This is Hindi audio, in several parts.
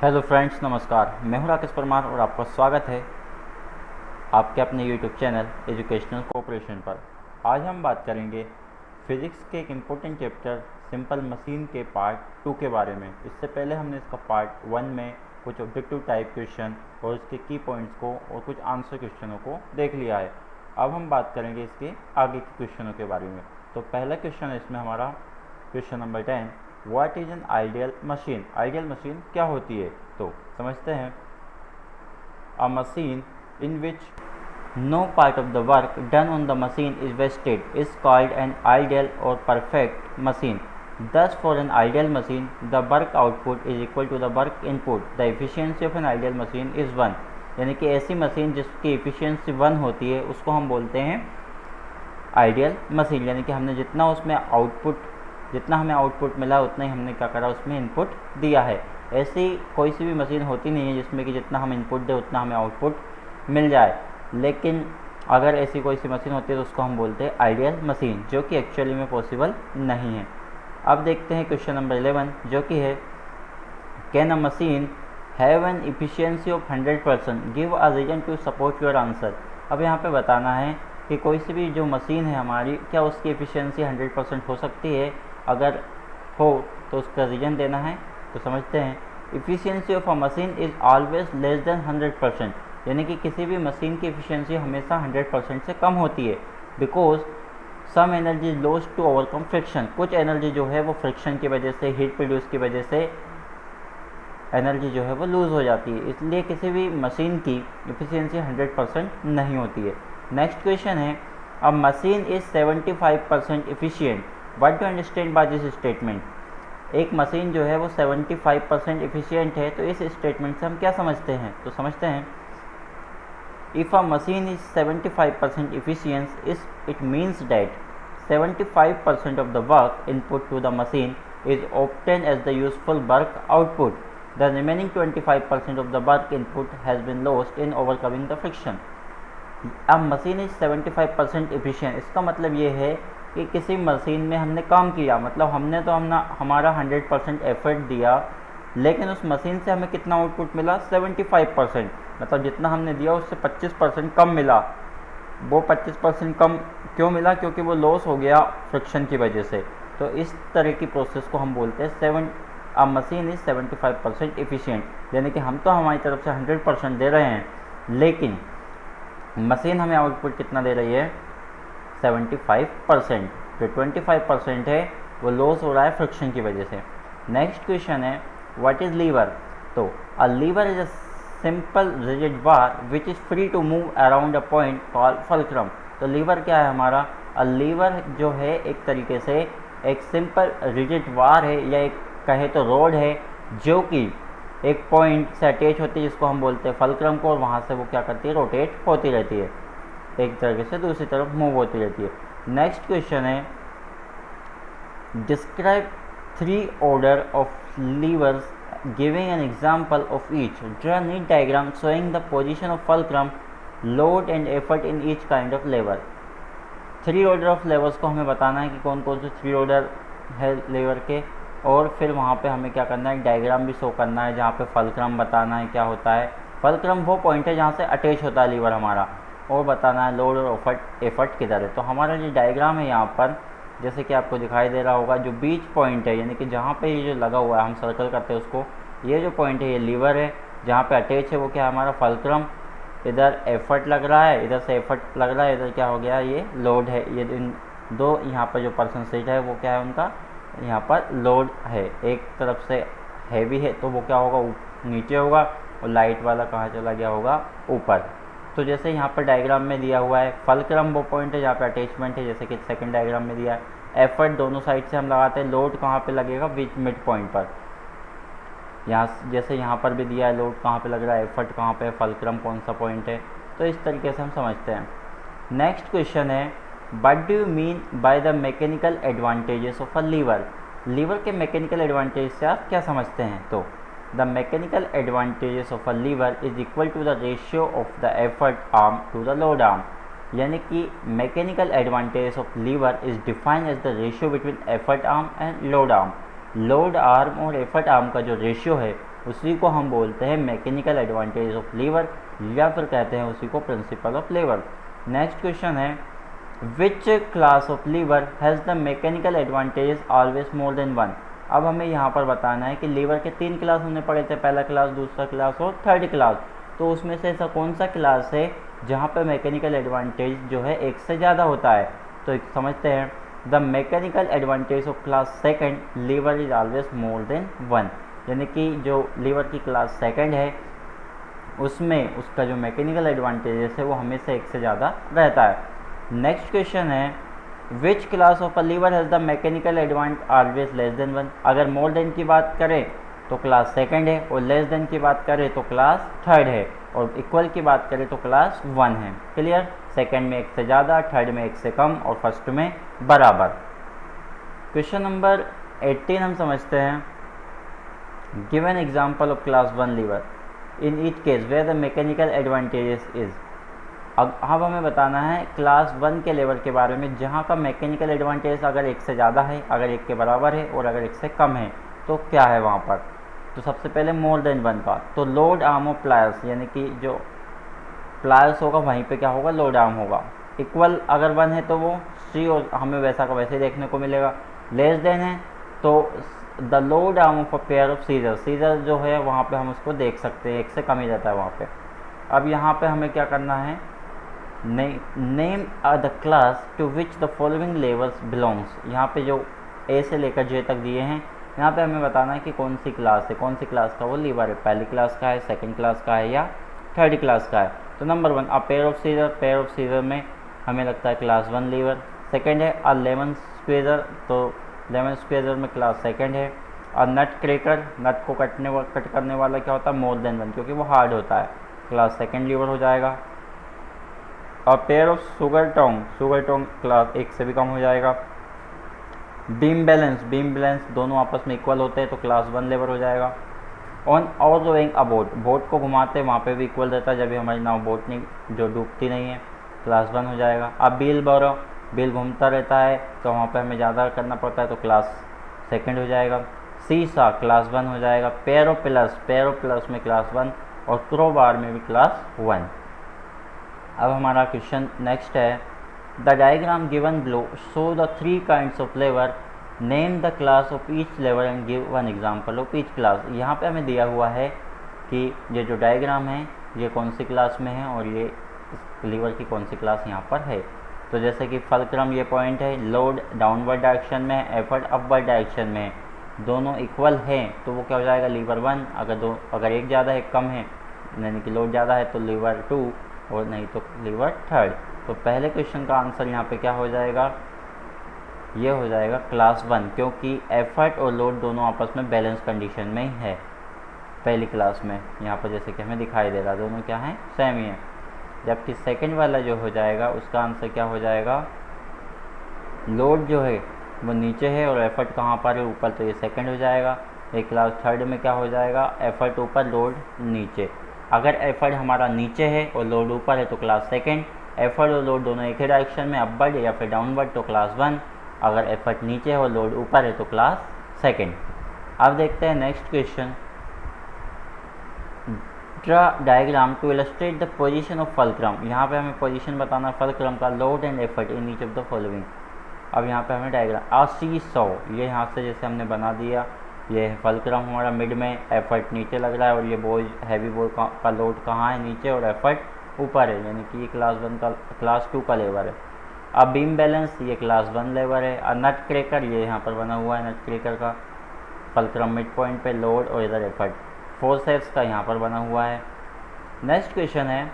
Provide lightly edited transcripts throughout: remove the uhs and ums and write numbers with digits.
हेलो फ्रेंड्स, नमस्कार। मैं हूं राकेश परमार और आपका स्वागत है आपके अपने यूट्यूब चैनल एजुकेशनल कोऑपरेशन पर। आज हम बात करेंगे फिज़िक्स के एक इम्पोर्टेंट चैप्टर सिंपल मशीन के पार्ट 2 के बारे में। इससे पहले हमने इसका पार्ट 1 में कुछ ऑब्जेक्टिव टाइप क्वेश्चन और इसके की पॉइंट्स को और कुछ आंसर क्वेश्चनों को देख लिया है। अब हम बात करेंगे इसके आगे के क्वेश्चनों के बारे में। तो पहला क्वेश्चन है इसमें हमारा question number 10, what is an ideal machine. Ideal machine क्या होती है, तो समझते हैं। A machine in which no part of the work done on the machine is wasted is called an ideal or perfect machine. Thus for an ideal machine the work output is equal to the work input. The efficiency of an ideal machine is 1। यानी कि ऐसी मशीन जिसकी एफिशिएंसी 1 होती है उसको हम बोलते हैं आइडियल मशीन। यानी कि हमने जितना उसमें जितना हमें आउटपुट मिला उतना ही हमने क्या करा, उसमें इनपुट दिया है। ऐसी कोई सी भी मशीन होती नहीं है जिसमें कि जितना हम इनपुट दें उतना हमें आउटपुट मिल जाए। लेकिन अगर ऐसी कोई सी मशीन होती है तो उसको हम बोलते हैं आइडियल मशीन, जो कि एक्चुअली में पॉसिबल नहीं है। अब देखते हैं क्वेश्चन नंबर 11, जो कि है can a machine have an efficiency of 100%, give a reason to support your answer. अब यहाँ पे बताना है कि कोई सी भी जो मशीन है हमारी, क्या उसकी एफिशिएंसी 100% हो सकती है। अगर हो तो उसका रीजन देना है। तो समझते हैं। Efficiency of a machine is always less then 100%, यानी कि किसी भी मशीन की एफिशिएंसी हमेशा 100% से कम होती है। Because some energy is lost to overcome friction, कुछ एनर्जी जो है वो फ्रिक्शन की वजह से, हीट प्रोड्यूस की वजह से एनर्जी जो है वो लूज़ हो जाती है। इसलिए किसी भी मशीन की एफिशिएंसी 100% नहीं होती है। नेक्स्ट क्वेश्चन है, अ machine is 75% efficient, what do understand by this statement. एक मशीन जो है वो 75% एफिशिएंट है, तो इस स्टेटमेंट से हम क्या समझते हैं। तो समझते हैं, if a machine is 75% efficient, it means that 75% of the work input to the machine is obtained as the useful work output. The remaining 25% of the work input has been lost in overcoming the friction. अब मशीन इज 75% एफिशिएंट, इसका मतलब ये है कि किसी मशीन में हमने काम किया, मतलब हमने तो हमारा 100% एफर्ट दिया, लेकिन उस मशीन से हमें कितना आउटपुट मिला, 75%। मतलब जितना हमने दिया उससे 25% कम मिला। वो 25% कम क्यों मिला, क्योंकि वो लॉस हो गया फ्रिक्शन की वजह से। तो इस तरह की प्रोसेस को हम बोलते हैं अ मशीन इज 75% एफिशिएंट, यानी कि हम तो हमारी तरफ से 100% दे रहे हैं, लेकिन मशीन हमें आउटपुट कितना दे रही है, 75%। जो 25% है वो लॉस हो रहा है फ्रिक्शन की वजह से। नेक्स्ट क्वेश्चन है, व्हाट इज लीवर। तो a lever is a simple rigid bar which is free to move around a point called fulcrum. तो लीवर क्या है हमारा, अ लीवर जो है एक तरीके से एक सिंपल रिजिड बार है, या एक कहे तो रोड है, जो कि एक पॉइंट से अटैच होती है जिसको हम बोलते हैं फल्क्रम को, और वहाँ से वो क्या करती है, रोटेट होती रहती है, एक तरीके से दूसरी तरफ मूव होती रहती है। नेक्स्ट क्वेश्चन है, describe 3 order of levers giving an example of each. Draw a neat diagram showing the position of fulcrum, load and effort in each kind of lever. 3 order of levers को हमें बताना है कि कौन कौन से 3 ऑर्डर है लेवर के, और फिर वहाँ पे हमें क्या करना है, एक डायग्राम भी शो करना है जहाँ पे फल्क्रम बताना है क्या होता है। फल्क्रम वो पॉइंट है जहाँ से अटैच होता है लीवर हमारा, और बताना है लोड और एफर्ट किधर है। तो हमारा जो डायग्राम है यहाँ पर, जैसे कि आपको दिखाई दे रहा होगा, जो बीच पॉइंट है, यानी कि जहाँ पे ये जो लगा हुआ है, हम सर्कल करते हैं उसको, ये जो पॉइंट है ये लीवर है, जहाँ पे अटैच है वो क्या है हमारा फल्क्रम। इधर एफर्ट लग रहा है, इधर से एफर्ट लग रहा है, इधर क्या हो गया, ये लोड है। ये इन दो यहाँ पर जो परसेंटेज है वो क्या है उनका, यहाँ पर लोड है। एक तरफ से हैवी है तो वो क्या होगा, नीचे होगा, और लाइट वाला कहाँ चला गया होगा, ऊपर। तो जैसे यहाँ पर डायग्राम में दिया हुआ है, फल्क्रम वो पॉइंट है जहाँ पे अटैचमेंट है, जैसे कि सेकंड डायग्राम में दिया है। एफर्ट दोनों साइड से हम लगाते हैं, लोड कहाँ पे लगेगा, बीच मिड पॉइंट पर। यहाँ जैसे यहाँ पर भी दिया है, लोड कहाँ पे लग रहा है, एफर्ट कहाँ पे, फल्क्रम कौन सा पॉइंट है। तो इस तरीके से हम समझते हैं। नेक्स्ट क्वेश्चन है, what do you mean by the mechanical advantages of a lever. Lever के मैकेनिकल एडवांटेज से आप क्या समझते हैं। तो the mechanical advantages of a lever is equal to the ratio of the effort arm to the load arm. यानी कि mechanical advantage of lever is defined as the ratio between effort arm and load arm. Load arm और एफर्ट आर्म का जो रेशियो है उसी को हम बोलते हैं मैकेनिकल एडवांटेज ऑफ लीवर, या फिर कहते हैं उसी को principle of lever. Next question है which class of lever has the mechanical advantage always more than one. अब हमें यहाँ पर बताना है कि लीवर के 3 क्लास हमने पढ़े थे, पहला क्लास, दूसरा क्लास और थर्ड क्लास। तो उसमें से ऐसा कौन सा क्लास है जहाँ पे मैकेनिकल एडवांटेज जो है एक से ज़्यादा होता है। तो समझते हैं, the mechanical advantage of class second lever is always more than one, यानी कि जो लीवर की क्लास सेकंड है उसमें उसका जो मैकेनिकल एडवांटेज है वो हमेशा एक से ज़्यादा रहता है। नेक्स्ट क्वेश्चन है which class of a lever has the mechanical advantage always less than one. अगर मोर देन की बात करें तो क्लास सेकंड है, और लेस देन की बात करें तो क्लास थर्ड है, और इक्वल की बात करें तो क्लास वन है। क्लियर? सेकंड में एक से ज़्यादा, थर्ड में एक से कम और फर्स्ट में बराबर। क्वेश्चन नंबर 18 हम समझते हैं, give an example of class one lever in each case where the mechanical advantages is. अब हमें बताना है क्लास वन के लेवर के बारे में जहाँ का मैकेनिकल एडवांटेज अगर एक से ज़्यादा है, अगर एक के बराबर है और अगर एक से कम है तो क्या है वहाँ पर। तो सबसे पहले मोर देन वन का, तो लोड आर्म ऑफ प्लायर्स, यानी कि जो प्लायर्स होगा वहीं पे क्या होगा, लोड आर्म होगा। इक्वल अगर वन है तो वो सी, और हमें वैसा का वैसे देखने को मिलेगा। लेस देन है तो the load arm of a pair of scissor, scissor जो है वहाँ पे हम उसको देख सकते हैं, एक से कम ही रहता है वहाँ पे। अब यहाँ पे हमें क्या करना है, name the class to which the following levels belongs. यहाँ पे जो ए से लेकर जे तक दिए हैं, यहाँ पे हमें बताना है कि कौन सी क्लास है, कौन सी क्लास का वो लीवर है, पहली क्लास का है, सेकंड क्लास का है या थर्ड क्लास का है। तो number one, a pair of scissor, pair of scissor में हमें लगता है क्लास वन लीवर। सेकंड है अ लेमन स्क्वेजर, तो लेमन स्क्वेजर में क्लास सेकंड है। और नट क्रैकर, नट को कट करने वाला क्या होता है, मोर देन वन, क्योंकि वो हार्ड होता है, क्लास सेकंड लीवर हो जाएगा। और pair of sugar Tong class एक से भी कम हो जाएगा। बीम बैलेंस दोनों आपस में इक्वल होते हैं तो क्लास वन लेवर हो जाएगा। ऑन और रोइंग अ बोट को घुमाते हैं वहाँ पे भी इक्वल रहता है, जब भी हमारी नाव बोट नहीं जो डूबती नहीं है, क्लास वन हो जाएगा। अब बिल घूमता रहता है तो वहाँ पे हमें ज़्यादा करना पड़ता है तो क्लास सेकंड हो जाएगा। सीसा क्लास वन हो जाएगा। पेयर ऑफ पिलर्स में क्लास वन, और क्रोबार में भी क्लास वन। अब हमारा क्वेश्चन नेक्स्ट है, the diagram given below show the 3 kinds of lever, name the class of each lever and give one example of each class. यहाँ पे हमें दिया हुआ है कि ये जो डायग्राम है ये कौन सी क्लास में है और ये लीवर की कौन सी क्लास यहाँ पर है। तो जैसे कि फलक्रम ये पॉइंट है, लोड डाउनवर्ड डायरेक्शन में है, एफर्ट अपवर्ड डायरेक्शन में है, दोनों इक्वल हैं तो वो क्या हो जाएगा, लीवर वन। अगर एक ज़्यादा है, कम है, यानी कि लोड ज़्यादा है तो लीवर टू, और नहीं तो लीवर थर्ड। तो पहले क्वेश्चन का आंसर यहाँ पे क्या हो जाएगा, ये हो जाएगा क्लास वन, क्योंकि एफर्ट और लोड दोनों आपस में बैलेंस कंडीशन में ही है पहली क्लास में। यहाँ पर जैसे कि हमें दिखाई दे रहा, दोनों क्या हैं, सेम ही है। जबकि सेकंड वाला जो हो जाएगा उसका आंसर क्या हो जाएगा, लोड जो है वो नीचे है और एफर्ट कहाँ पर है, ऊपर, तो ये सेकंड हो जाएगा। एक क्लास थर्ड में क्या हो जाएगा, एफर्ट ऊपर लोड नीचे। अगर एफर्ट हमारा नीचे है और लोड ऊपर है तो क्लास सेकंड। एफर्ट और लोड दोनों एक ही डायरेक्शन में, अपवर्ड या फिर डाउनवर्ड, तो क्लास वन। अगर एफर्ट नीचे है और लोड ऊपर है तो क्लास सेकंड। अब देखते हैं next question, draw diagram to illustrate the position of fulcrum. यहाँ पे हमें पोजीशन बताना फलक्रम का, load and effort in each of the following. अब यहाँ पे हमें डायग्राम आ सी सौ, ये यहाँ से जैसे हमने बना दिया, ये फलक्रम हमारा मिड में, एफर्ट नीचे लग रहा है और ये बोझ हैवी बोझ का लोड कहाँ है, नीचे, और एफर्ट ऊपर है, यानी कि ये क्लास टू का लेवर है। अब बीम बैलेंस, ये क्लास वन लेवर है। और नट क्रैकर, ये यहाँ पर बना हुआ है नट क्रैकर का, फलक्रम मिड पॉइंट पे, लोड और इधर एफर्ट। फोर्सेप्स का यहाँ पर बना हुआ है। नेक्स्ट क्वेश्चन है,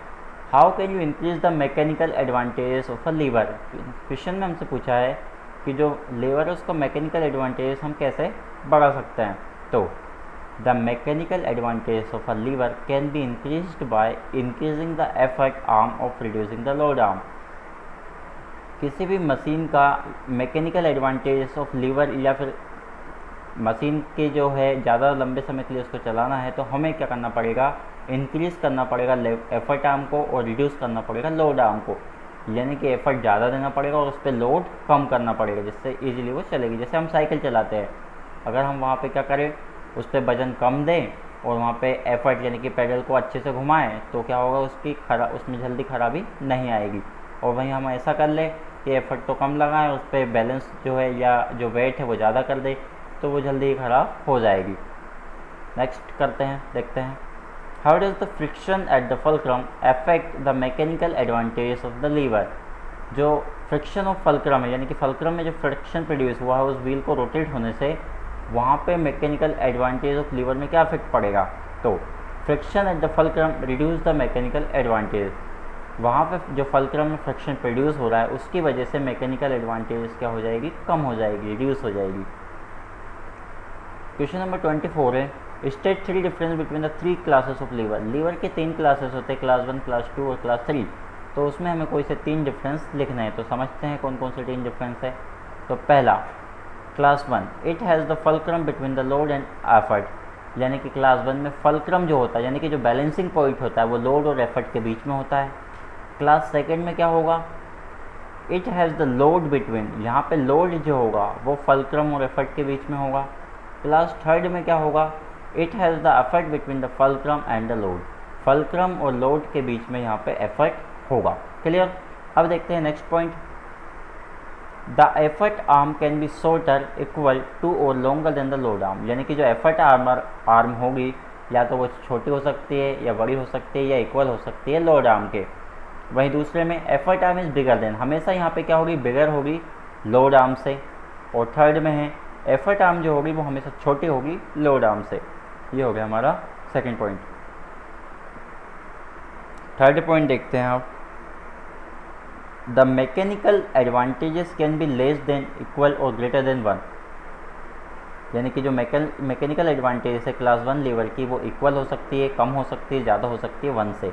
how can you increase the mechanical advantage of a lever. Question में हमसे पूछा है कि जो लीवर है उसका मैकेनिकल एडवांटेज हम कैसे बढ़ा सकते हैं। तो the mechanical advantage of a lever can be increased by increasing the effort arm of reducing the load arm. किसी भी मशीन का मैकेनिकल एडवांटेज ऑफ लीवर, या फिर मशीन के जो है ज़्यादा लंबे समय के लिए उसको चलाना है तो हमें क्या करना पड़ेगा, इंक्रीज़ करना पड़ेगा एफर्ट आर्म को और रिड्यूस करना पड़ेगा लोड आर्म को। यानी कि एफर्ट ज़्यादा देना पड़ेगा और उस पर लोड कम करना पड़ेगा, जिससे इजीली वो चलेगी। जैसे हम साइकिल चलाते हैं, अगर हम वहाँ पे क्या करें, उस पर वजन कम दें और वहाँ पे एफर्ट यानी कि पेडल को अच्छे से घुमाएं तो क्या होगा, उसमें जल्दी खराबी नहीं आएगी। और वहीं हम ऐसा कर ले कि एफर्ट तो कम लगाएं, उस पर बैलेंस जो है या जो वेट है वो ज़्यादा कर दे तो वो जल्दी ख़राब हो जाएगी। नेक्स्ट करते हैं, देखते हैं how does the friction at the fulcrum affect the mechanical advantages of the lever. जो फ्रिक्शन ऑफ फल्क्रम है यानी कि फल्क्रम में जो फ्रिक्शन प्रोड्यूस हुआ है उस व्हील को रोटेट होने से वहाँ पे मैकेनिकल एडवांटेज ऑफ लीवर में क्या इफेक्ट पड़ेगा। तो friction at the fulcrum reduce the mechanical advantage, वहाँ पे जो फल्क्रम में फ्रिक्शन प्रोड्यूस हो रहा है उसकी वजह से मैकेनिकल एडवांटेज क्या हो जाएगी, कम हो जाएगी, रिड्यूस हो जाएगी। क्वेश्चन नंबर 24 है state 3 difference between the 3 classes of lever. Lever के 3 क्लासेस होते हैं, क्लास 1, क्लास 2 और क्लास 3। तो उसमें हमें कोई से 3 डिफरेंस लिखने हैं, तो समझते हैं कौन कौन से 3 डिफरेंस है। तो पहला class 1, it has the fulcrum between the load and effort, यानी कि क्लास 1 में फल्क्रम जो होता है यानी कि जो बैलेंसिंग पॉइंट होता है वो लोड और एफर्ट के बीच में होता है। क्लास 2 में क्या होगा, it has the load between, यहाँ पे लोड जो होगा वो फल्क्रम और एफर्ट के बीच में होगा। क्लास 3 में क्या होगा, it has the effort between the fulcrum and the load, fulcrum और लोड के बीच में यहाँ पे एफर्ट होगा। क्लियर। अब देखते हैं next point, the effort arm can be shorter equal to or longer than the load arm, यानी कि जो एफर्ट आर्म होगी या तो वो छोटी हो सकती है या बड़ी हो सकती है या इक्वल हो सकती है लोड आर्म के। वहीं दूसरे में effort arm is bigger than, हमेशा यहाँ पे क्या होगी, बिगर होगी लोड आर्म से। और थर्ड में है एफर्ट आर्म जो होगी वो हमेशा छोटी होगी लोड आर्म से। ये हो गया हमारा सेकंड पॉइंट। थर्ड पॉइंट देखते हैं आप, the mechanical advantages can be less than, equal और ग्रेटर देन 1, यानी कि जो मैकेनिकल एडवांटेज है क्लास 1 लीवर की वो इक्वल हो सकती है, कम हो सकती है, ज़्यादा हो सकती है 1 से।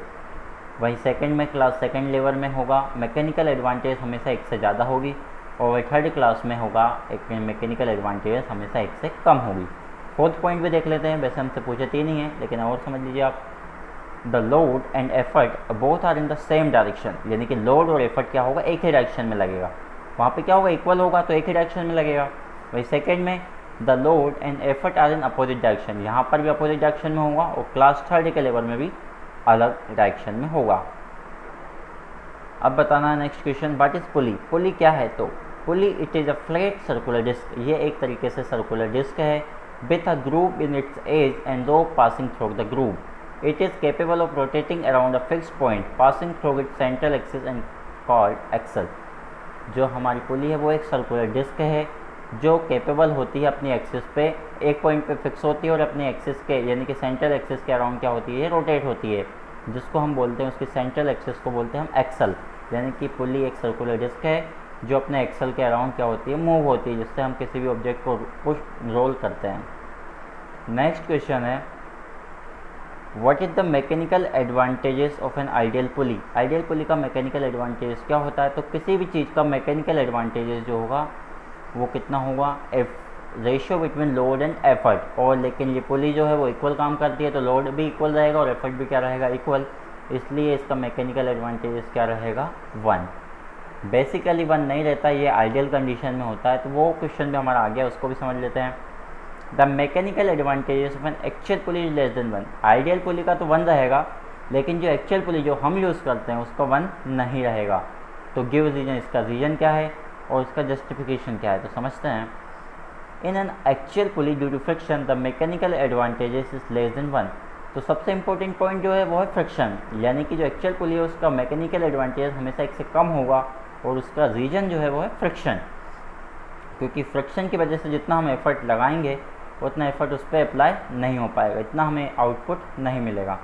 वहीं सेकंड में क्लास 2 लीवर में होगा मैकेनिकल एडवांटेज हमेशा 1 से ज़्यादा होगी, और वही थर्ड क्लास में होगा एक मैकेनिकल एडवांटेज हमेशा 1 से कम होगी। फोर्थ पॉइंट भी देख लेते हैं, वैसे हमसे पूछे 3 ही है लेकिन और समझ लीजिए आप, the load and effort both are in the same direction, यानी कि लोड और एफर्ट क्या होगा, एक ही डायरेक्शन में लगेगा। वहाँ पे क्या होगा, इक्वल होगा तो एक ही डायरेक्शन में लगेगा। वही सेकंड में the load and effort are in opposite direction, यहाँ पर भी अपोजिट डायरेक्शन में होगा, और क्लास 3 के लेवल में भी अलग डायरेक्शन में होगा। अब बताना है next question, what is pulley. Pulley क्या है, तो pulley it is a flat circular disc, ये एक तरीके से सर्कुलर डिस्क है with a groove in its edge and rope passing through the groove. It is capable of rotating around a fixed point, passing through its central axis and called axle। जो हमारी पुली है वो एक सर्कुलर डिस्क है जो कैपेबल होती है अपनी एक्सिस पे, एक पॉइंट पे फिक्स होती है और अपनी एक्सिस के यानी कि सेंट्रल एक्सिस के अराउंड क्या होती है, रोटेट होती है, जिसको हम बोलते हैं, उसकी सेंट्रल एक्सिस को बोलते हैं हम एक्सल। यानी कि पुली एक सर्कुलर डिस्क है जो अपने एक्सल के अराउंड क्या होती है, मूव होती है, जिससे हम किसी भी ऑब्जेक्ट को पुश रोल करते हैं। नेक्स्ट क्वेश्चन है, what is the mechanical advantages of an ideal pulley. Ideal pulley का मैकेनिकल एडवांटेज क्या होता है, तो किसी भी चीज़ का मैकेनिकल एडवांटेजेस जो होगा वो कितना होगा, F ratio between load and effort. और लेकिन ये पुली जो है वो इक्वल काम करती है तो लोड भी इक्वल रहेगा और एफर्ट भी क्या रहेगा, इक्वल, इसलिए इसका मैकेनिकल एडवांटेजेस क्या रहेगा, 1। बेसिकली 1 नहीं रहता, ये आइडियल कंडीशन में होता है। तो वो क्वेश्चन भी हमारा आ गया, उसको भी समझ लेते हैं। The mechanical advantages of an actual pulley is less than 1। Ideal pulley का तो 1 रहेगा, लेकिन जो एक्चुअल पुली जो हम यूज़ करते हैं उसका 1 नहीं रहेगा। तो गिव रीजन, इसका रीजन क्या है और इसका जस्टिफिकेशन क्या है, तो समझते हैं। In an actual pulley due to friction the mechanical advantages is less than 1। तो सबसे इंपॉर्टेंट पॉइंट जो है वो है फ्रिक्शन, यानी कि जो एक्चुअल पुली है उसका मैकेनिकल एडवांटेज हमेशा 1 से कम होगा, और उसका रीजन जो है वो है फ्रिक्शन, क्योंकि फ्रिक्शन की वजह से जितना हम एफर्ट लगाएंगे उतना एफर्ट उस पर अप्लाई नहीं हो पाएगा, इतना हमें आउटपुट नहीं मिलेगा।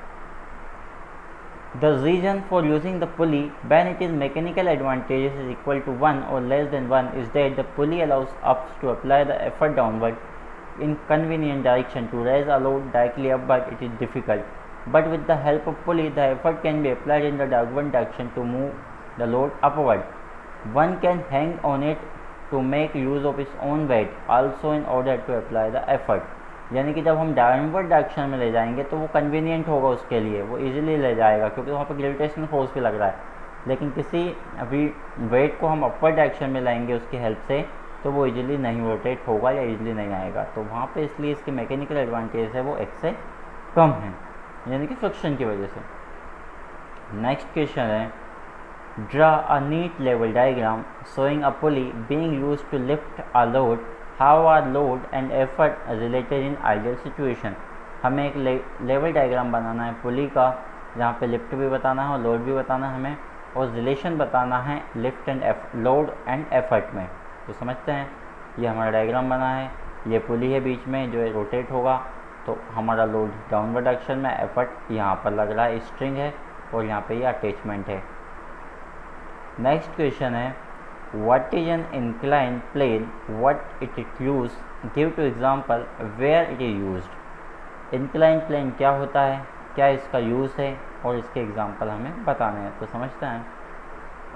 The reason for using the pulley when it is mechanical advantages is equal to 1 और less than 1 is that the pulley allows us to apply the effort downward in convenient direction to raise a load directly upward it is difficult, but with the help of pulley the effort can be applied in the downward direction to move the load upward. One can hang on it to make use of its own weight also in order to apply the effort। यानी कि जब हम डाउनवर्ड डायरेक्शन में ले जाएंगे तो वो कन्वीनियंट होगा उसके लिए, वो इजीली ले जाएगा क्योंकि वहाँ पर ग्रेविटेशनल फोर्स भी लग रहा है। लेकिन किसी अभी वेट को हम अपवर्ड डायरेक्शन में लाएंगे उसकी हेल्प से तो वो इजीली नहीं रोटेट होगा या इजीली नहीं आएगा। तो वहाँ पे इसलिए इसकी मैकेनिकल एडवांटेज है वो 1 से कम है, यानी कि फ्रिक्शन की वजह से। नेक्स्ट क्वेश्चन है, draw a neat level diagram showing a pulley being used to lift a load, how are load and effort related in ideal situation. हमें एक लेवल डायग्राम बनाना है पुली का, जहाँ पे लिफ्ट भी बताना है और लोड भी बताना है हमें, और रिलेशन बताना है lift and load and effort में। तो समझते हैं, ये हमारा डायग्राम बना है, ये पुली है बीच में जो रोटेट होगा, तो हमारा लोड डाउनवर्ड डायरेक्शन में, एफर्ट यहाँ पर लग रहा है, स्ट्रिंग है, और यहाँ पे ये अटैचमेंट है। नेक्स्ट क्वेश्चन है, what is an incline plane, what it use, give two example where it is used. Incline plane क्या होता है, क्या इसका यूज़ है, और इसके एग्जाम्पल हमें बताने हैं। तो समझते हैं,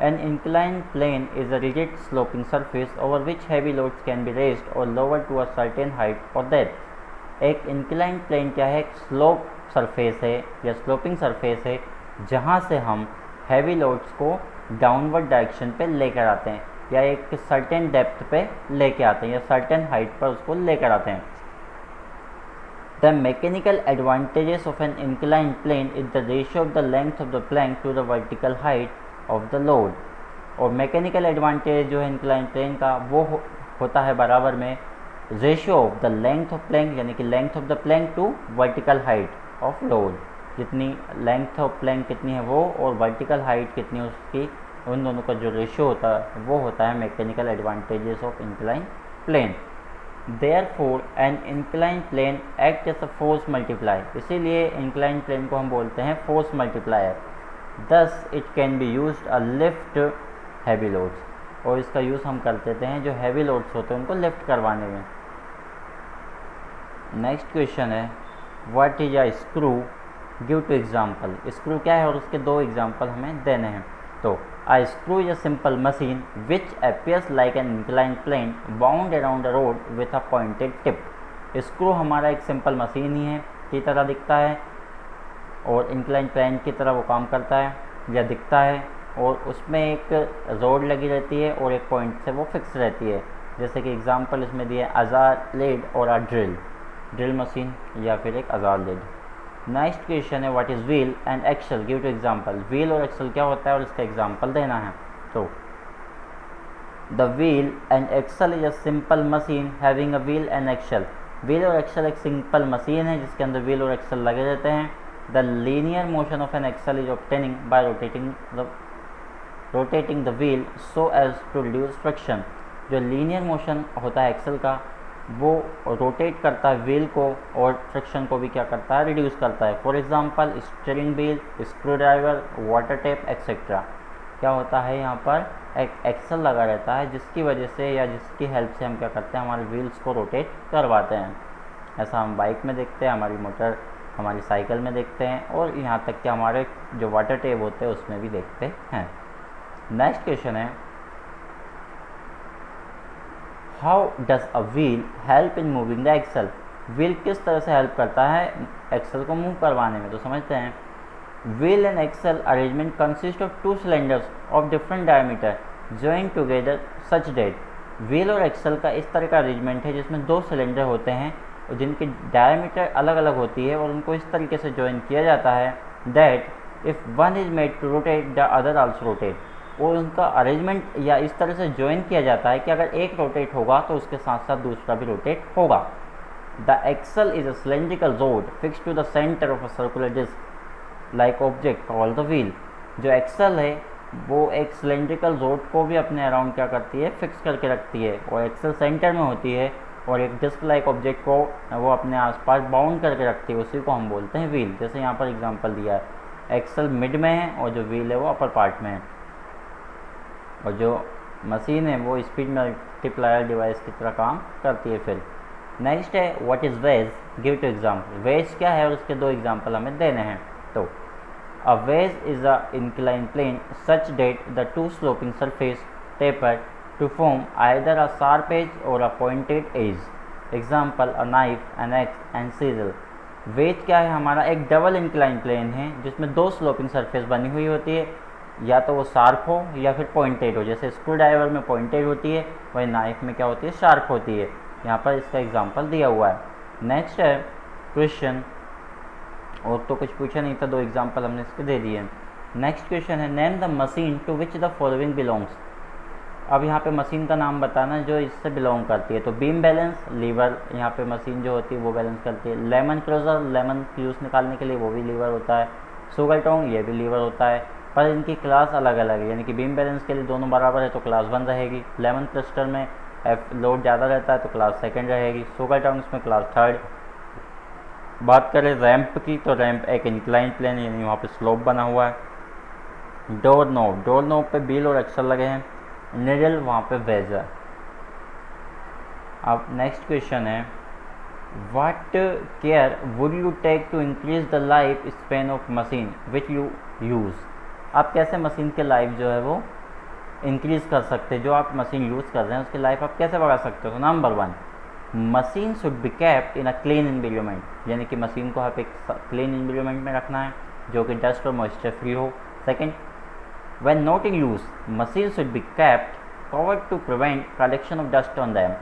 an incline plane is a rigid sloping surface over which heavy loads can be raised or lower to a certain height or depth. एक इंक्लाइन प्लेन क्या है, स्लोप सरफेस है या स्लोपिंग सरफेस है, जहाँ से हम हैवी लोड्स को डाउनवर्ड डायरेक्शन पे लेकर आते हैं, या एक सर्टेन डेप्थ पे लेके आते हैं, या सर्टेन हाइट पर उसको लेकर आते हैं। The mechanical advantages of an inclined plane is the ratio of the length of the plank to the vertical height of the load। और मैकेनिकल एडवांटेज जो है इंक्लाइन प्लेन का वो होता है बराबर में ratio of the length of plank, यानी कि length of the plank to vertical height of load. जितनी लेंथ ऑफ प्लैंक कितनी है वो, और वर्टिकल हाइट कितनी है उसकी, उन दोनों का जो रेशियो होता है वो होता है mechanical advantages of inclined plane. Therefore, an inclined plane acts as a force multiplier। इसीलिए inclined plane को हम बोलते हैं force multiplier। Thus, it can be used to lift heavy loads। और इसका यूज़ हम कर देते हैं जो heavy loads होते हैं उनको लिफ्ट करवाने में। नेक्स्ट क्वेश्चन है, What is a screw? Give to example। Screw क्या है और उसके दो एग्जाम्पल हमें देने हैं। तो a screw is a simple machine which appears like an inclined plane wound around a rod with a pointed tip। Screw हमारा एक सिंपल मशीन ही है की तरह दिखता है, और इंक्लाइन प्लेन की तरह वो काम करता है या दिखता है, और उसमें एक रोड लगी रहती है और एक पॉइंट से वो फिक्स रहती है। जैसे कि एग्जांपल इसमें दिए अजार लेड और अ ड्रिल मशीन या फिर एक अजार लेड। नेक्स्ट क्वेश्चन है, what is wheel and axle, give two example. Wheel और एक्सल क्या होता है और इसका एग्जांपल देना है। तो the wheel and axle is a simple machine having a wheel and axle. Wheel और एक्सल एक सिंपल मशीन है जिसके अंदर व्हील और एक्सल लगे रहते हैं। The linear motion of an axle is obtaining by rotating the wheel so as to reduce friction. जो लीनियर मोशन होता है एक्सल का वो रोटेट करता है व्हील को और फ्रिक्शन को भी क्या करता है, रिड्यूस करता है। For example steering wheel, screw driver, water tape etcetera. क्या होता है यहाँ पर एक एक्सल लगा रहता है जिसकी वजह से या जिसकी हेल्प से हम क्या करते हैं, हमारे व्हील्स को रोटेट करवाते हैं। ऐसा हम बाइक में देखते हैं, हमारी मोटर, हमारी साइकिल में देखते हैं, और यहाँ तक कि हमारे जो वाटर टेप होते हैं उसमें भी देखते हैं। नेक्स्ट क्वेश्चन है, how does a wheel help in moving the axle. Wheel किस तरह से हेल्प करता है एक्सल को मूव करवाने में। तो समझते हैं, wheel and axle arrangement consist of two cylinders of different diameter joint together such that. Wheel और एक्सल का इस तरह का अरेंजमेंट है जिसमें दो सिलेंडर होते हैं और जिनकी डायमीटर अलग अलग होती है, और उनको इस तरीके से जॉइन किया जाता है that if one is made to rotate the other also rotate. और उनका अरेंजमेंट या इस तरह से ज्वाइन किया जाता है कि अगर एक रोटेट होगा तो उसके साथ साथ दूसरा भी रोटेट होगा। The axle is a cylindrical rod fix to the centre of a circular disc like object called the wheel. जो एक्सल है वो एक सिलेंड्रिकल रोड को भी अपने अराउंड क्या करती है, फिक्स करके रखती है, और एक्सल सेंटर में होती है, और एक डिस्क लाइक ऑब्जेक्ट को वो अपने आसपास बाउंड करके रखती है, उसी को हम बोलते हैं व्हील। जैसे यहाँ पर एग्जांपल दिया है, एक्सल मिड में है और जो व्हील है वो अपर पार्ट में है, और जो मशीन है वो स्पीड मल्टीप्लायर डिवाइस की तरह काम करती है। फिर नेक्स्ट है, what is wedge, give two example. Wedge क्या है और उसके दो एग्जांपल हमें देने हैं। तो a wedge is a incline plane such that the two sloping surface taper to form either a sharp edge or a pointed edge. Example a knife, an axe and chisel. Wedge क्या है, हमारा एक डबल इंक्लाइन प्लेन है जिसमें दो स्लोपिंग सरफेस बनी हुई होती है, या तो वो शार्प हो या फिर पॉइंटेड हो। जैसे स्क्रू ड्राइवर में पॉइंटेड होती है, वही नाइफ में क्या होती है, शार्प होती है। यहाँ पर इसका एग्जांपल दिया हुआ है। नेक्स्ट है क्वेश्चन, और तो कुछ पूछा नहीं था, 2 एग्जाम्पल हमने इसके दे दिए हैं। नेक्स्ट क्वेश्चन है name the machine to which the following belongs. अब यहाँ पे मशीन का नाम बताना जो इससे बिलोंग करती है। तो बीम बैलेंस लीवर, यहाँ पे मशीन जो होती है वो बैलेंस करती है। लेमन क्लोजर, लेमन जूस निकालने के लिए वो भी लीवर होता है। शुगर टोंग, ये भी लीवर होता है, पर इनकी क्लास अलग अलग है, यानी कि बीम बैलेंस के लिए दोनों बराबर है तो क्लास 1 रहेगी। लेमन क्लस्टर में लोड ज़्यादा रहता है तो क्लास 2 रहेगी। शुगर टोंग्स में क्लास 3। बात करें रैंप की, तो रैंप एक इंक्लाइन प्लेन, यानी वहाँ पे स्लोप बना हुआ है। डोर नोब, डोर नोब पे बील और एक्सल लगे हैं। निडल, वहाँ पे वेज है। अब नेक्स्ट क्वेश्चन है what care would you take to increase the life span of machine which you use. आप कैसे मशीन के लाइफ जो है वो इंक्रीज़ कर सकते हैं, जो आप मशीन यूज़ कर रहे हैं उसकी लाइफ आप कैसे बढ़ा सकते हो। तो number 1, machine should be kept in a clean environment, यानी कि मशीन को आप एक क्लीन एनवायरनमेंट में रखना है जो कि डस्ट और मॉइस्चर फ्री हो। Second, when not in use machine should be kept covered to prevent collection of dust on them.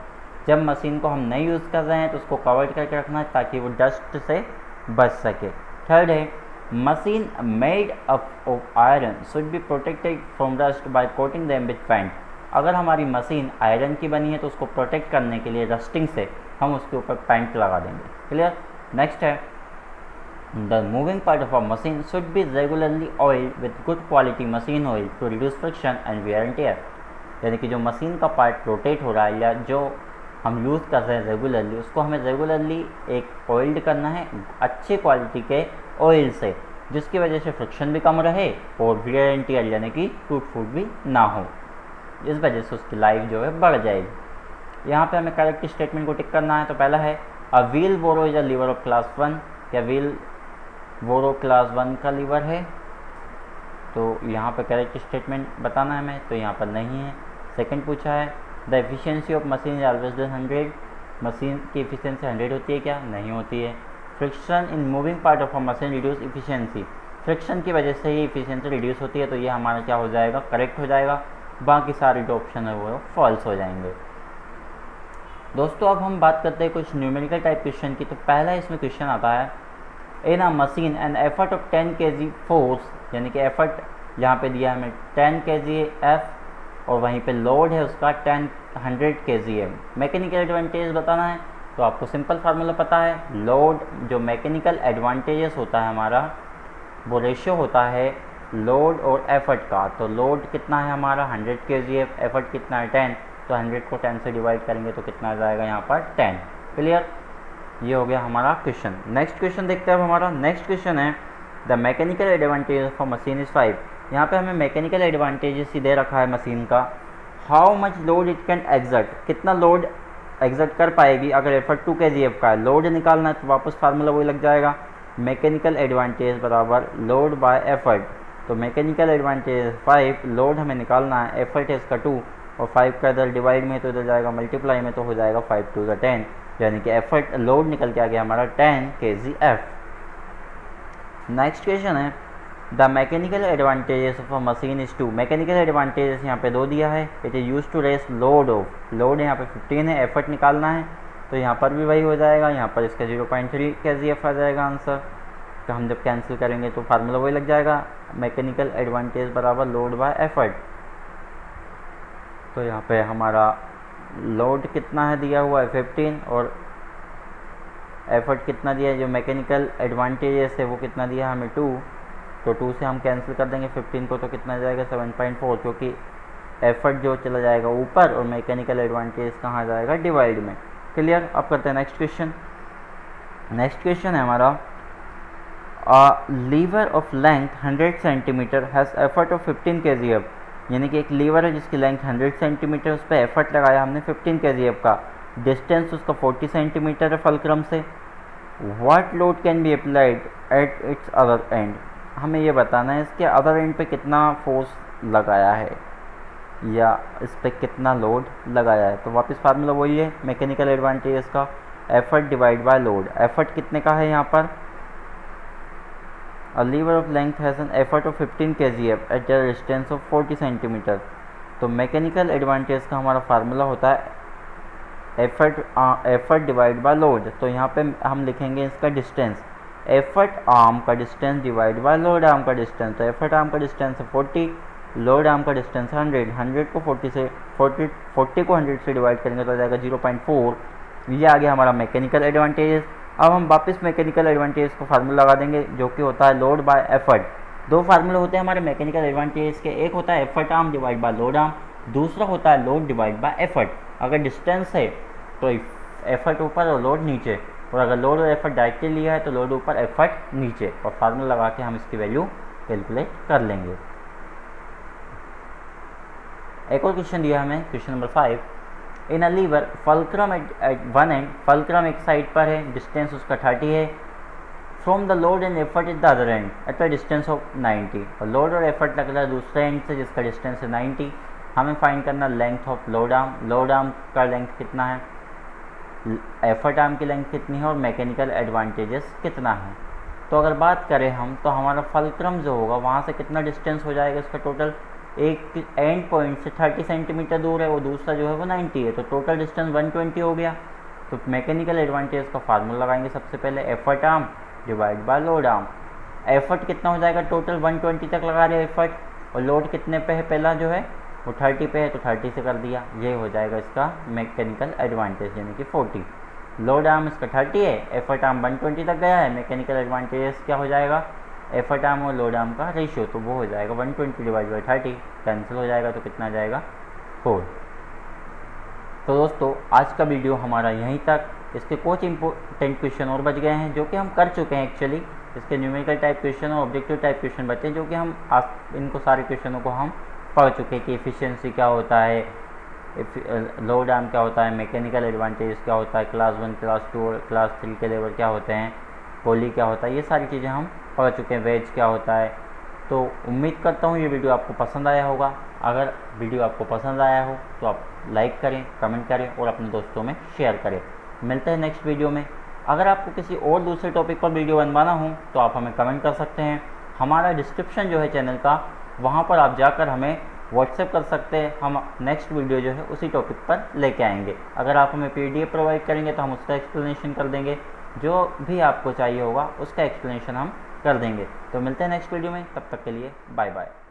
जब मशीन को हम नहीं यूज़ कर रहे हैं तो उसको कवर्ड करके रखना है ताकि वो डस्ट से बच सके। थर्ड है machine made of iron should be protected from dust by coating them with paint. अगर हमारी मशीन आयरन की बनी है तो उसको प्रोटेक्ट करने के लिए रस्टिंग से हम उसके ऊपर पेंट लगा देंगे। क्लियर। नेक्स्ट है the moving part of a machine should be regularly oiled with good quality machine oil to reduce friction and wear and tear. यानी कि जो मशीन का पार्ट रोटेट हो रहा है या जो हम यूज़ कर रहे हैं रेगुलरली, उसको हमें रेगुलरली एक ऑयल्ड करना है अच्छे क्वालिटी के ऑयल से, जिसकी वजह से फ्रिक्शन भी कम रहे और वियर एंड टियर यानी कि टूट फूट भी ना हो। इस वजह से उसकी लाइफ जो है बढ़ जाएगी। यहाँ पे हमें करेक्ट स्टेटमेंट को टिक करना है। तो पहला है a wheelbarrow is a lever of class 1। क्या व्हील बोरो क्लास 1 का लीवर है? तो यहाँ पे करेक्ट स्टेटमेंट बताना है हमें, तो यहाँ पर नहीं है। सेकंड पूछा है the efficiency of machine is always then 100। Machine की एफिशिएंसी 100 होती है क्या? नहीं होती है। Friction in moving part of a machine reduce efficiency. Friction की वजह से ही एफिशिएंसी रिड्यूस होती है, तो ये हमारा क्या हो जाएगा? करेक्ट हो जाएगा। बाकी सारे जो ऑप्शन है वो फॉल्स हो जाएंगे। दोस्तों अब हम बात करते हैं कुछ न्यूमेरिकल टाइप क्वेश्चन की। तो पहला इसमें क्वेश्चन आता है in a machine an effort of 10 kg force, यानी कि एफर्ट यहाँ पे दिया है हमें 10 kg एफ और वहीं पे लोड है उसका 100 kg है। मैकेनिकल एडवांटेज बताना है तो आपको सिंपल फार्मूला पता है। लोड जो मैकेनिकल एडवांटेजेस होता है हमारा वो रेशियो होता है लोड और एफर्ट का। तो लोड कितना है हमारा 100 kg है, एफर्ट कितना है 10, तो 100 को 10 से डिवाइड करेंगे तो कितना आ जाएगा यहाँ पर 10। क्लियर। ये हो गया हमारा क्वेश्चन। नेक्स्ट क्वेश्चन देखते हैं अब हमारा। नेक्स्ट क्वेश्चन है the mechanical advantage for machine is 5। यहाँ पे हमें मैकेनिकल एडवांटेजेस ही दे रखा है मशीन का। How much load it can exert, कितना लोड एग्जर्ट कर पाएगी अगर एफर्ट 2 kg का है। लोड निकालना है तो वापस फार्मूला वही लग जाएगा, मैकेनिकल एडवांटेज बराबर लोड बाय एफर्ट। तो मैकेनिकल एडवांटेज 5, लोड हमें निकालना है, एफर्ट है इसका 2 और 5 का इधर डिवाइड में तो इधर जाएगा मल्टीप्लाई में, तो हो जाएगा 5 2 10, यानी कि एफर्ट लोड निकल के आ गया हमारा 10 kg एफ। नेक्स्ट क्वेश्चन है the mechanical advantages of a machine is 2। Mechanical advantages यहाँ पे 2 दिया है। It is use to raise load of, load यहाँ पे 15 है, एफर्ट निकालना है तो यहाँ पर भी वही हो जाएगा, यहाँ पर इसका 0.3 kg एफ आ जाएगा आंसर। तो हम जब कैंसिल करेंगे तो फार्मूला वही लग जाएगा, मैकेनिकल एडवांटेज बराबर लोड बाय एफर्ट। तो यहाँ पे हमारा लोड कितना है दिया हुआ है 15 और एफर्ट कितना दिया है, जो मैकेनिकल एडवांटेजेस है वो कितना दिया है हमें 2, तो 2 से हम कैंसिल कर देंगे 15 को, तो कितना जाएगा 7.4, क्योंकि एफर्ट जो चला जाएगा ऊपर और मैकेनिकल एडवांटेज कहाँ जाएगा? डिवाइड में। क्लियर। अब करते हैं नेक्स्ट क्वेश्चन। नेक्स्ट क्वेश्चन है हमारा lever of length 100 centimetre has effort of 15 kg F. यानी कि एक लीवर है जिसकी लेंथ 100 सेंटीमीटर, उस पर एफर्ट लगाया हमने 15 kg एफ का। डिस्टेंस उसका 40 सेंटीमीटर है फलक्रम से। What load can be applied at its other and. हमें ये बताना है इसके अदर एंड पे कितना फोर्स लगाया है या इस पर कितना लोड लगाया है। तो वापस फार्मूला वही है मैकेनिकल एडवांटेज का, effort divide by load. Effort कितने का है यहाँ पर? A lever of length has an effort of 15 kg at a distance of 40 centimetre. तो मैकेनिकल एडवांटेज का हमारा फार्मूला होता है एफर्ट डिवाइड बाय लोड। तो यहाँ पे हम लिखेंगे इसका डिस्टेंस, एफर्ट आर्म का distance divide by load arm का डिस्टेंस। तो एफर्ट आर्म का डिस्टेंस है 40, लोड आर्म का डिस्टेंस 100 को 40 को 100 से डिवाइड करेंगे तो आ जाएगा 0.4। ये आ गया हमारा मैकेनिकल एडवांटेज। अब हम वापस मैकेनिकल एडवांटेज को फार्मूला लगा देंगे जो कि होता है लोड बाय एफर्ट। दो फार्मूले होते हैं हमारे मैकेनिकल एडवांटेज के, एक होता है effort arm divide by load arm, दूसरा होता है लोड डिवाइड बाय एफर्ट। अगर डिस्टेंस है तो एफर्ट ऊपर और लोड नीचे, और अगर लोड और एफर्ट डायरेक्टली लिया है तो लोड ऊपर एफर्ट नीचे, और फार्मूला लगा के हम इसकी वैल्यू कैलकुलेट कर लेंगे। एक और क्वेश्चन दिया हमें, question number 5। In a lever fulcrum at one end, fulcrum एक साइड पर है, डिस्टेंस उसका 30 है, from the load and effort at the other end at the distance of 90। और लोड और एफर्ट लग रहा है दूसरे एंड से जिसका डिस्टेंस है 90। हमें फाइंड करना length of load arm, load arm का लेंथ कितना है, एफर्ट आर्म की लेंथ कितनी है और मैकेनिकल एडवांटेजेस कितना है। तो अगर बात करें हम तो हमारा फल्क्रम जो होगा वहाँ से कितना डिस्टेंस हो जाएगा इसका टोटल, एक एंड पॉइंट से 30 सेंटीमीटर दूर है, वो दूसरा जो है वो 90 है, तो टोटल डिस्टेंस 120 हो गया। तो मैकेनिकल एडवांटेज का फार्मूला लगाएंगे सबसे पहले, effort arm divide by load arm. Effort कितना हो जाएगा, टोटल 120 तक लगा रहे एफर्ट, और लोड कितने पे है, पहला जो है वो 30 पे है तो 30 से कर दिया, ये हो जाएगा इसका मैकेनिकल एडवांटेज यानी कि 40। लोड आर्म इसका 30 है, एफर्ट आर्म 120 तक गया है, मैकेनिकल एडवांटेज क्या हो जाएगा, एफर्ट आर्म और लोड आर्म का रेशियो, तो वो हो जाएगा 120 डिवाइड बाई 30, कैंसिल हो जाएगा तो कितना जाएगा 4। तो दोस्तों आज का वीडियो हमारा यहीं तक। इसके कुछ इंपॉर्टेंट क्वेश्चन और बच गए हैं जो कि हम कर चुके हैं एक्चुअली। इसके न्यूमेरिकल टाइप क्वेश्चन और ऑब्जेक्टिव टाइप क्वेश्चन बचे जो कि हम इनको सारे क्वेश्चनों को हम पढ़ चुके हैं कि एफिशिएंसी क्या होता है, लोड आर्म क्या होता है, मैकेनिकल एडवांटेज क्या होता है, क्लास 1 क्लास 2 और क्लास 3 के लेवल क्या होते हैं, पोली क्या होता है, ये सारी चीज़ें हम पढ़ चुके हैं, वेज क्या होता है। तो उम्मीद करता हूँ ये वीडियो आपको पसंद आया होगा। अगर वीडियो आपको पसंद आया हो तो आप लाइक करें, कमेंट करें और अपने दोस्तों में शेयर करें। मिलते हैं नेक्स्ट वीडियो में। अगर आपको किसी और दूसरे टॉपिक पर वीडियो बनवाना हो तो आप हमें कमेंट कर सकते हैं। हमारा डिस्क्रिप्शन जो है चैनल का, वहाँ पर आप जाकर हमें व्हाट्सएप कर सकते हैं। हम नेक्स्ट वीडियो जो है उसी टॉपिक पर लेके आएंगे। अगर आप हमें PDF प्रोवाइड करेंगे तो हम उसका एक्सप्लेनेशन कर देंगे, जो भी आपको चाहिए होगा उसका एक्सप्लेनेशन हम कर देंगे। तो मिलते हैं नेक्स्ट वीडियो में, तब तक के लिए बाय बाय।